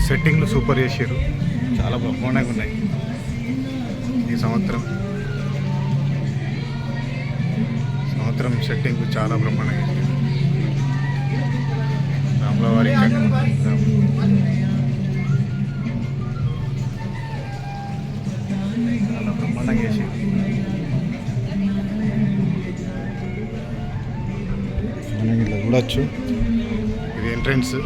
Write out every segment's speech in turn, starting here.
సెట్టింగ్లు super చేసారు, చాలా బ్రహ్మాండంగా ఉన్నాయి ఈ సంవత్సరం సెట్టింగ్ చాలా బ్రహ్మాండంగా చేశారు. రాములవారి చాలా బ్రహ్మాండంగా చేశారు. మనం ఇలా చూడొచ్చు, ఇది ఎంట్రన్స్.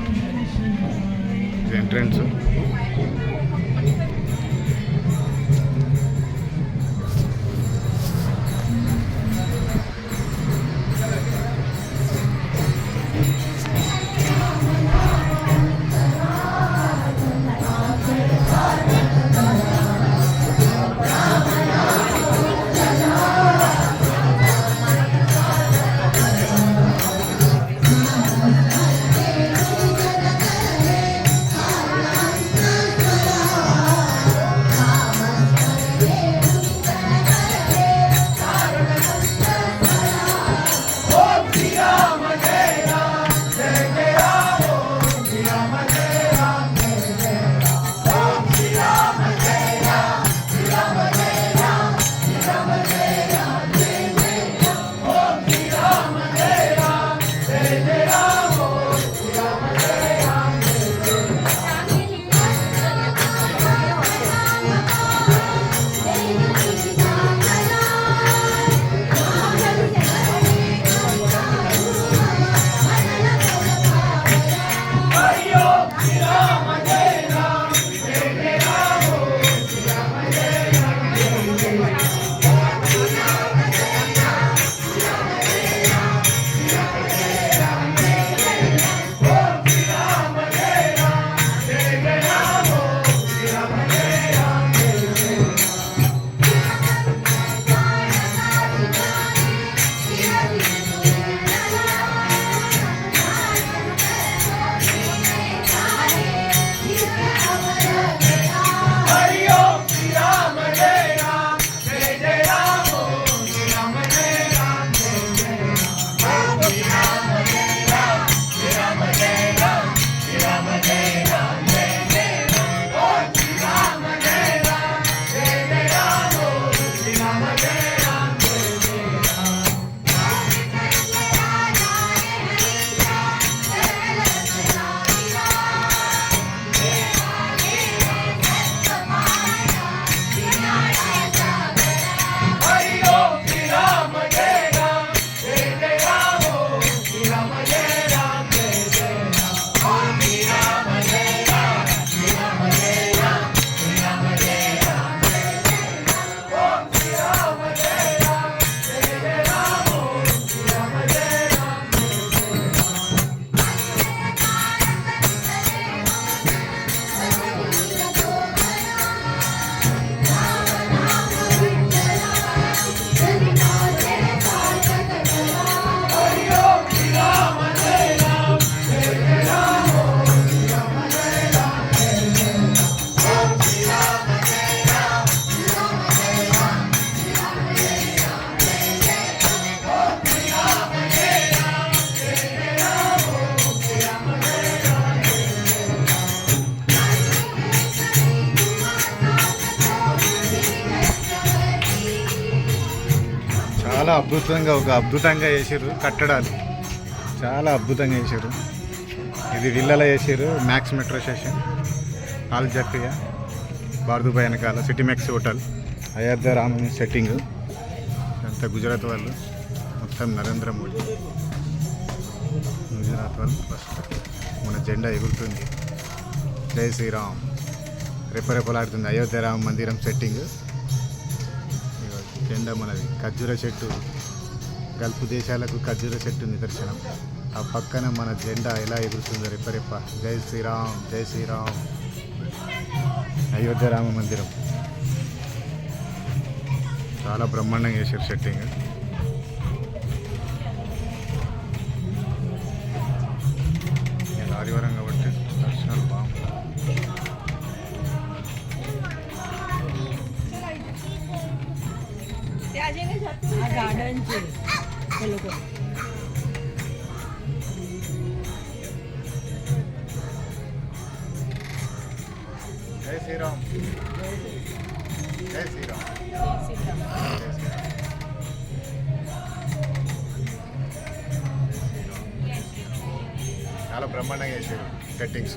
చాలా అద్భుతంగా చేసారు కట్టడాలు, చాలా అద్భుతంగా చేశారు. ఇది విల్లలో చేసారు. మ్యాక్స్ మెట్రో స్టేషన్, ఆల్ జఫియా, బార్దుబాయ్ వెనకాల city max hotel, Ayodhya Rama setting అంతా గుజరాత్ వాళ్ళు, మొత్తం నరేంద్ర మోడీ గుజరాత్ వాళ్ళు. ఫస్ట్ మన జెండా ఎగురుతుంది, జై శ్రీరామ్ రెపరెపలాడుతుంది. అయోధ్య రామ మందిరం సెట్టింగ్, జెండా మనది. ఖర్జూర చెట్టు, గల్ఫ్ దేశాలకు ఖర్జూర చెట్టు నిదర్శనం. ఆ పక్కన మన జెండా ఎలా ఎగురుతుందో రెప్పరెప్ప. జై శ్రీరామ్, జై శ్రీరామ్. అయోధ్య రామ మందిరం చాలా బ్రహ్మాండంగా చేశారు సెట్టింగ్. ఆదివారం కాబట్టి దర్శనాలు బాగుంటాయి. त्यांचे हे लोक. जय श्रीराम. जय श्रीराम. చాలా బ్రహ్మాండంగా చేశారు కట్టింగ్స్.